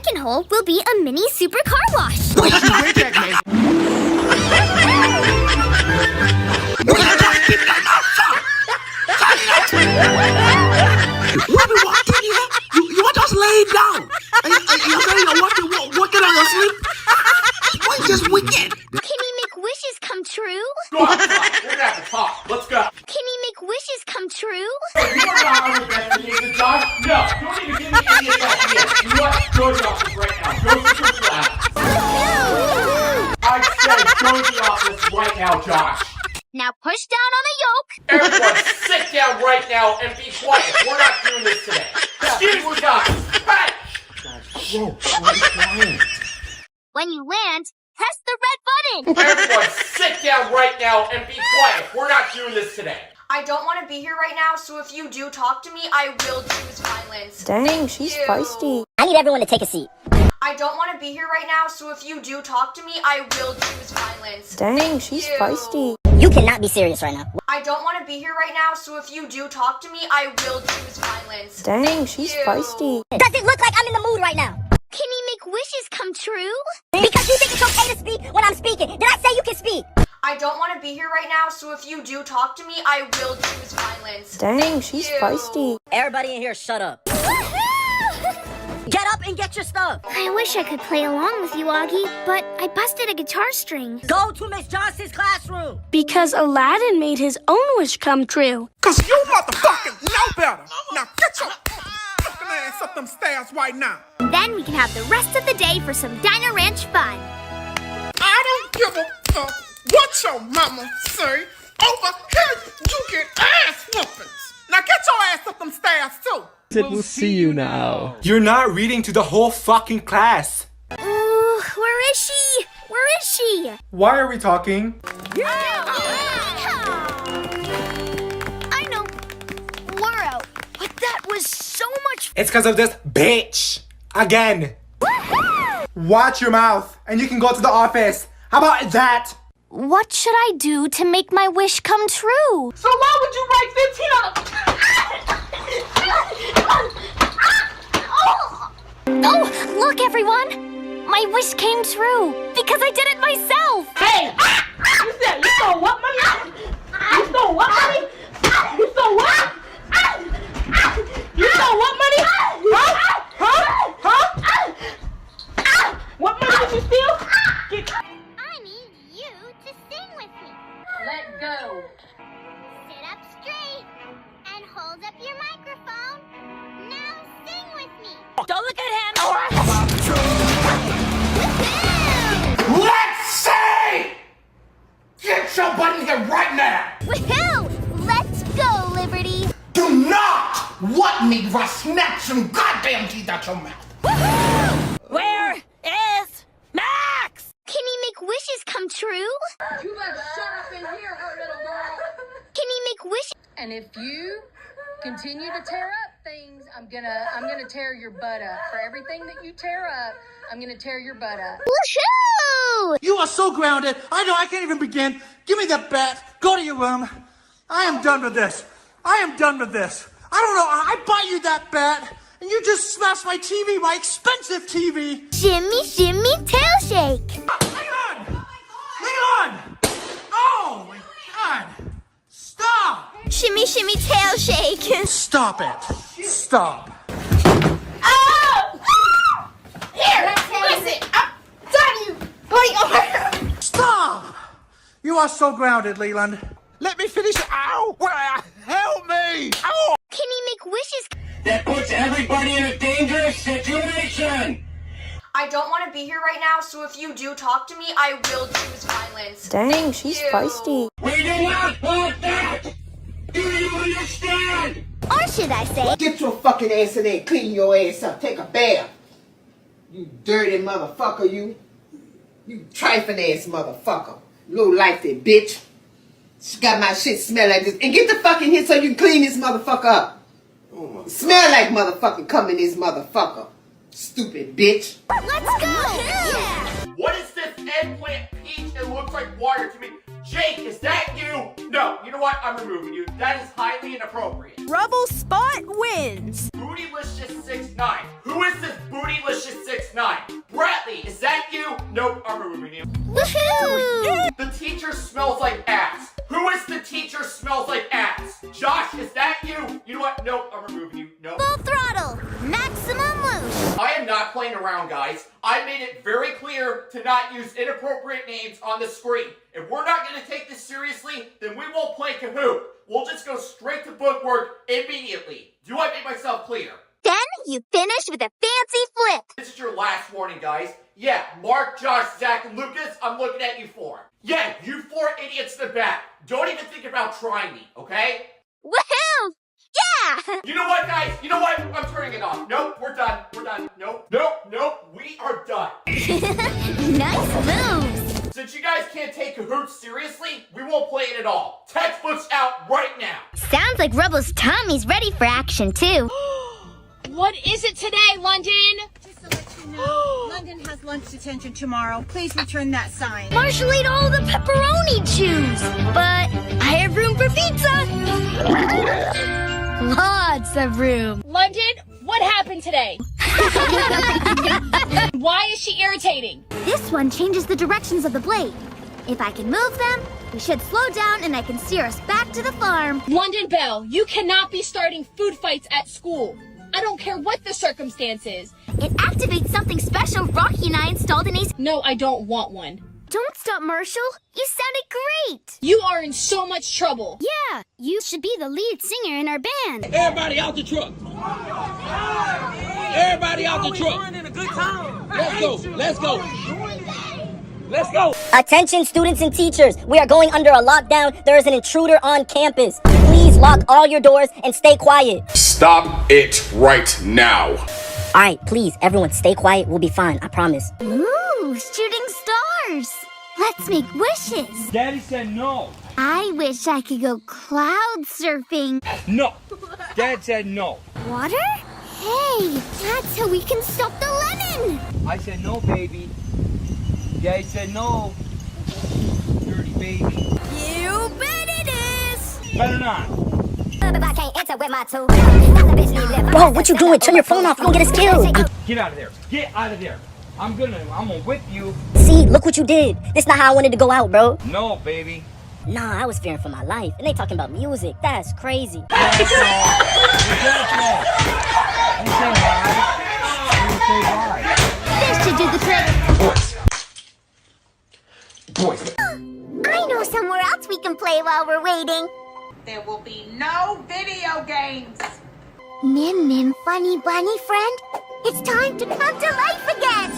second hole will be a mini super car wash. Wait, that man. You want just lay down? You say you working on your sleep? Why just weekend? Can he make wishes come true? Go outside. We're gonna have to talk. Let's go. Can he make wishes come true? Hey, you are not on the best behavior, Josh. No, don't even give me any of that here. You know what? Go to the office right now. Go to your class. I said go to the office right now, Josh. Now push down on the yoke. Everyone, sit down right now and be quiet. We're not doing this today. Excuse me, guys. Hey! Whoa, quiet. When you land, press the red button. Everyone, sit down right now and be quiet. We're not doing this today. I don't want to be here right now, so if you do talk to me, I will choose violence. Dang, she's feisty. I need everyone to take a seat. I don't want to be here right now, so if you do talk to me, I will choose violence. Dang, she's feisty. You cannot be serious right now. I don't want to be here right now, so if you do talk to me, I will choose violence. Dang, she's feisty. Does it look like I'm in the mood right now? Can he make wishes come true? Because you think it's okay to speak when I'm speaking. Did I say you can speak? I don't want to be here right now, so if you do talk to me, I will choose violence. Dang, she's feisty. Everybody in here, shut up. Get up and get your stuff. I wish I could play along with you, Augie, but I busted a guitar string. Go to Miss Johnson's classroom. Because Aladdin made his own wish come true. Cause you motherfucking know better. Now get your fucking ass up them stairs right now. Then we can have the rest of the day for some Dino Ranch fun. I don't give a fuck what your mama say. Over here, you get ass whoopings. Now get your ass up them stairs too. We'll see you now. You're not reading to the whole fucking class. Ooh, where is she? Where is she? Why are we talking? I know. We're out. But that was so much It's because of this bitch. Again. Watch your mouth and you can go to the office. How about that? What should I do to make my wish come true? So why would you write 15 on a... Oh, look everyone! My wish came true because I did it myself! Hey! You stole what money? You stole what money? You stole what? You stole what money? Huh? What money did you steal? I need you to sing with me. Let go. Sit up straight and hold up your microphone. Now sing with me. Don't look at him. Let's see! Get your butt in here right now! Woohoo! Let's go, Liberty! Do not want me to snatch some goddamn teeth out your mouth! Where is Max? Can he make wishes come true? You better shut up in here, little girl. Can he make wishes? And if you continue to tear up things, I'm gonna tear your butt up. For everything that you tear up, I'm gonna tear your butt up. Woohoo! You are so grounded. I know I can't even begin. Give me that bat. Go to your room. I am done with this. I am done with this. I don't know. I buy you that bat, and you just smashed my TV, my expensive TV. Shimmy, shimmy, tail shake. Hang on. Hang on. Oh, my God. Stop. Shimmy, shimmy, tail shake. Stop it. Stop. Here, listen. I'm done you. Stop. You are so grounded, Leland. Let me finish. Ow. Help me. Ow. Can he make wishes? That puts everybody in a dangerous situation. I don't want to be here right now, so if you do talk to me, I will choose violence. Dang, she's feisty. We do not want that. Do you understand? Or should I say, Get your fucking ass in there and clean your ass up. Take a bath. You dirty motherfucker, you. You trifling ass motherfucker. Low lifey bitch. She got my shit smell like this. And get the fuck in here so you can clean this motherfucker up. Smell like motherfucking cum in this motherfucker. Stupid bitch. let's go! Yeah! What is this eggplant peach? It looks like water to me. Jake, is that you? No, you know what? I'm removing you. That is highly inappropriate. Rubble Spot wins. Bootylicious69. Who is this Bootylicious69? Bradley, is that you? Nope, I'm removing you. Woohoo! The teacher smells like ass. Who is the teacher smells like ass? Josh, is that you? You know what? Nope, I'm removing you. Nope. Full throttle, maximum loose. I am not playing around, guys. I made it very clear to not use inappropriate names on the screen. If we're not going to take this seriously, then we won't play Kahoot. We'll just go straight to bookwork immediately. Do I make myself clear? Then you finish with a fancy flip. This is your last warning, guys. Yeah, Mark, Josh, Zach, and Lucas, I'm looking at you four. Yeah, you four idiots in the back. Don't even think about trying me, okay? Woohoo! Yeah! You know what, guys? You know what? I'm turning it off. Nope, we're done. We're done. Nope, nope, nope. We are done. Nice moves. Since you guys can't take Kahoot seriously, we won't play it at all. Textbooks out right now. Sounds like Rubble's Tommy's ready for action, too. What is it today, London? Just to let you know, London has lunch detention tomorrow. Please return that sign. Marshall ate all the pepperoni chews, but I have room for pizza. Lots of room. London, what happened today? Why is she irritating? This one changes the directions of the blade. If I can move them, we should slow down and I can steer us back to the farm. London Bell, you cannot be starting food fights at school. I don't care what the circumstances. It activates something special Rocky and I installed in Ace. No, I don't want one. Don't stop, Marshall. You sounded great. You are in so much trouble. Yeah, you should be the lead singer in our band. Everybody out the truck. Everybody out the truck. We're in a good time. Let's go. Let's go. Let's go. Attention students and teachers, we are going under a lockdown. There is an intruder on campus. Please lock all your doors and stay quiet. Stop it right now. Alright, please, everyone stay quiet. We'll be fine, I promise. Ooh, shooting stars. Let's make wishes. Daddy said no. I wish I could go cloud surfing. No. Dad said no. Water? Hey, that's how we can stop the lemon. I said no, baby. Daddy said no. Dirty baby. You bet it is. Better not. Bro, what you doing? Turn your phone off. You don't get us killed. Get out of there. Get out of there. I'm gonna whip you. See, look what you did. This not how I wanted to go out, bro. No, baby. Nah, I was fearing for my life. And they talking about music. That's crazy. This should do the trick. Boys. I know somewhere else we can play while we're waiting. There will be no video games. Nim Nim, funny bunny friend, it's time to come to life again.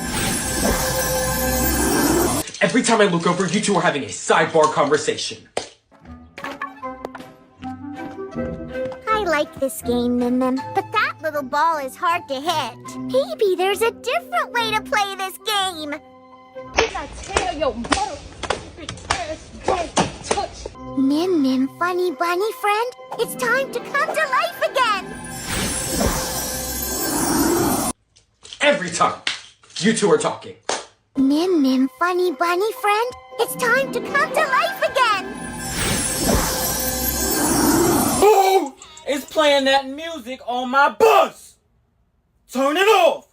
Every time I look over, you two are having a sidebar conversation. I like this game, Nim Nim, but that little ball is hard to hit. Maybe there's a different way to play this game. Didn't I tell your mother ass don't touch? Nim Nim, funny bunny friend, it's time to come to life again. Every time you two are talking. Nim Nim, funny bunny friend, it's time to come to life again. Who is playing that music on my bus? Turn it off.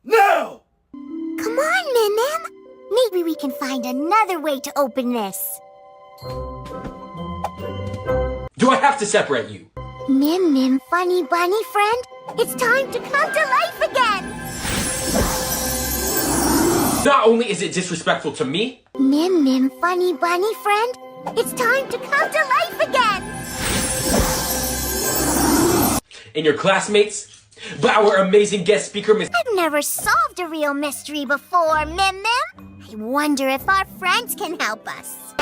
Now. Come on, Nim Nim. Maybe we can find another way to open this. Do I have to separate you? Nim Nim, funny bunny friend, it's time to come to life again. Not only is it disrespectful to me, Nim Nim, funny bunny friend, it's time to come to life again. and your classmates, but our amazing guest speaker, Miss... I've never solved a real mystery before, Mim Mim. I wonder if our friends can help us.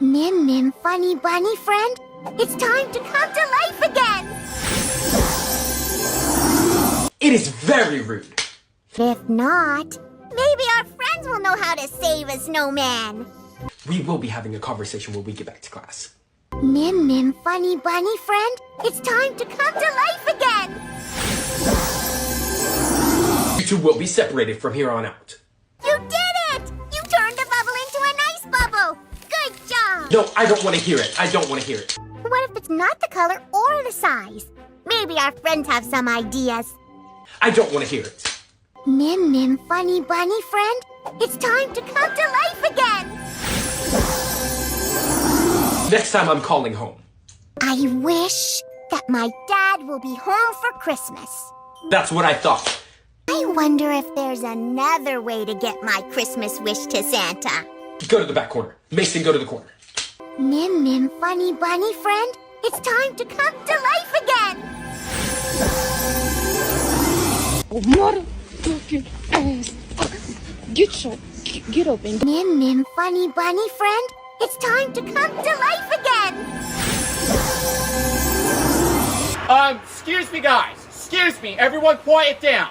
Mim Mim, funny bunny friend, it's time to come to life again. It is very rude. If not, maybe our friends will know how to save a snowman. We will be having a conversation when we get back to class. Mim Mim, funny bunny friend, it's time to come to life again. You two will be separated from here on out. You did it! You turned the bubble into an No, I don't want to hear it. I don't want to hear it. What if it's not the color or the size? Maybe our friends have some ideas. I don't want to hear it. Nim Nim Funny Bunny friend, it's time to come to life again! Next time I'm calling home. I wish that my dad will be home for Christmas. That's what I thought. I wonder if there's another way to get my Christmas wish to Santa. Go to the back corner. Mason, go to the corner. Nim Nim Funny Bunny friend, it's time to come to life again! Oh, motherfucking ass. Get up and... Nim Nim Funny Bunny friend, it's time to come to life again! Excuse me, guys. Excuse me. Everyone quiet down.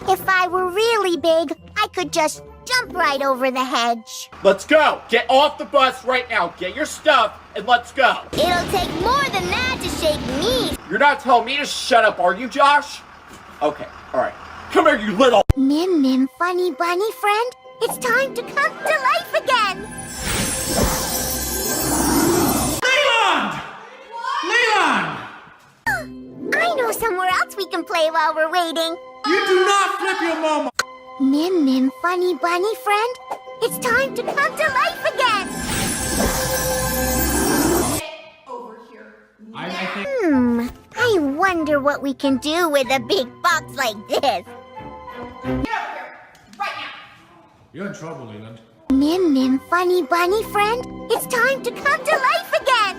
If I were really big, I could just jump right over the hedge. Let's go. Get off the bus right now. Get your stuff and let's go. It'll take more than that to shake me. You're not telling me to shut up, are you, Josh? Okay, all right. Come here, you little... Nim Nim Funny Bunny friend, it's time to come to life again! Leland! Leland! I know somewhere else we can play while we're waiting. You do not flip your mama! Nim Nim Funny Bunny friend, it's time to come to life again! Over here. I wonder what we can do with a big box like this. Get over here. Right now. You're in trouble, Leland. Nim Nim Funny Bunny friend, it's time to come to life again!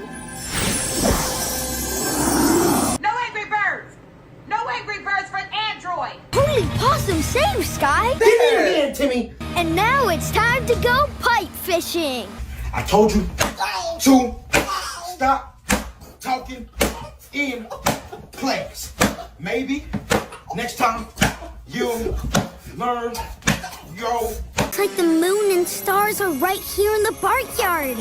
No Angry Birds. No Angry Birds for Android. Holy possum save, Sky! Give me your hand, Timmy. And now it's time to go pipe fishing. I told you to stop talking in class. Maybe next time you'll learn yo. It's like the moon and stars are right here in the barnyard.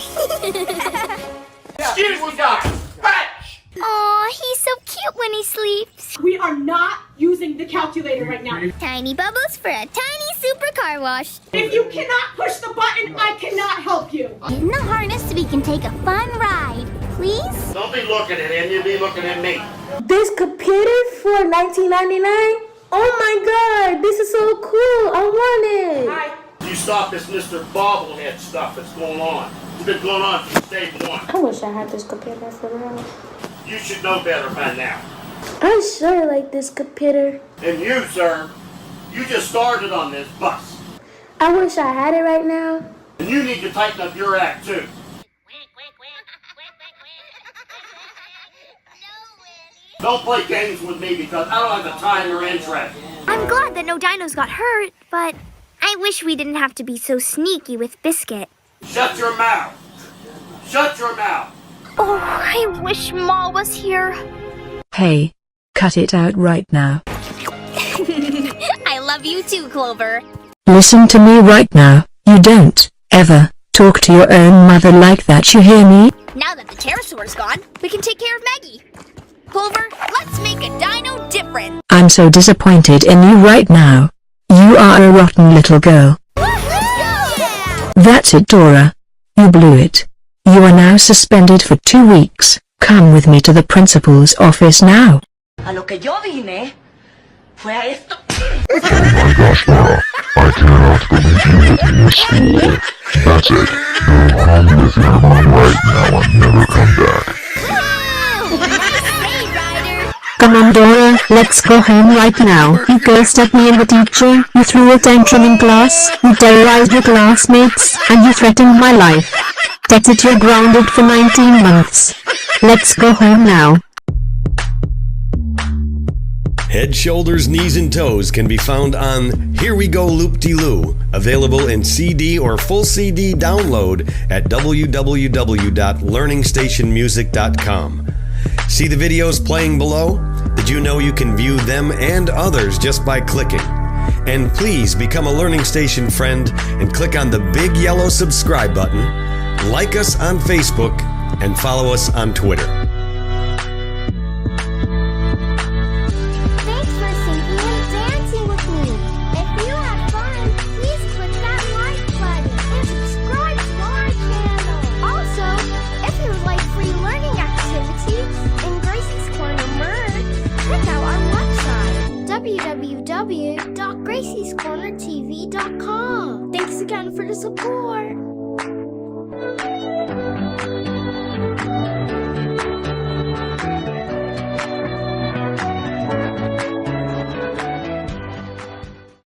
Excuse me, guys. Patch! Aw, he's so cute when he sleeps. We are not using the calculator right now. Tiny bubbles for a tiny super car wash. If you cannot push the button, I cannot help you. In the harness so we can take a fun ride, please? Don't be looking at him, you be looking at me. This computer for $19.99? Oh my god, this is so cool. I want it. Hi. You stop this Mr. Bobblehead stuff that's going on. It's been going on since day one. I wish I had this computer for real. You should know better by now. I sure like this computer. And you, sir, you just started on this bus. I wish I had it right now. And you need to tighten up your act, too. Don't play games with me because I don't have the time or interest. I'm glad that no dinos got hurt, but I wish we didn't have to be so sneaky with Biscuit. Shut your mouth. Shut your mouth. Oh, I wish Ma was here. Hey, cut it out right now. I love you too, Clover. Listen to me right now. You don't ever talk to your own mother like that, you hear me? Now that the pterosaur's gone, we can take care of Maggie. Clover, let's make a dino different. I'm so disappointed in you right now. You are a rotten little girl. Let's go! Yeah! That's it, Dora. You blew it. You are now suspended for 2 weeks. Come with me to the principal's office now. A lo que yo vine fue a esto. Oh my gosh, Laura. I cannot believe you leaving school. That's it. Go home with your mom right now and never come back. Come on, Dora, let's go home right now. You cursed at me and the teacher, you threw a tantrum in class, you terrorized your classmates, and you threatened my life. That's it, you're grounded for 19 months. Let's go home now. Head, Shoulders, Knees, and Toes can be found on Here We Go Loop-De-Loo, available in CD or full CD download at www.learningstationmusic.com. See the videos playing below? Did you know you can view them and others just by clicking? And please become a Learning Station friend and click on the big yellow subscribe button, like us on Facebook, and follow us on Twitter. Thanks for singing and dancing with me. If you had fun, please click that like button and subscribe to our channel. Also, www.graciescornertv.com. Thanks again for the support.